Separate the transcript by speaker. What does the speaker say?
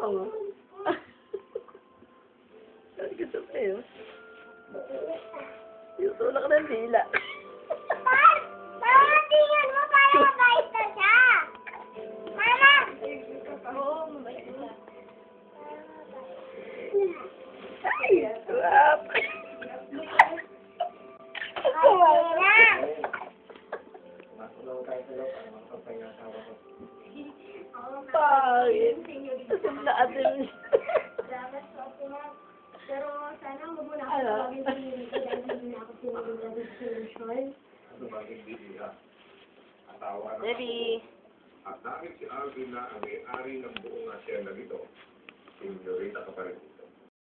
Speaker 1: mo. Ay, gusto pa yun. Yung tulak ng dila.
Speaker 2: Mama, tingnan mo para mabait na siya. Mama!
Speaker 1: Oo, mabait na. Ay, swap.
Speaker 2: Okay na.
Speaker 1: Pangit. Asam na atin.
Speaker 2: Dapat sa ako na. Pero sana huwag mo na ako
Speaker 1: Ano?
Speaker 2: tawagin sa hindi ko dahil hindi na ako sinunod na destination.
Speaker 1: Baby.
Speaker 3: At dahil si Alvin na ang may-ari ng buong asyenda nito, Señorita Caparecita.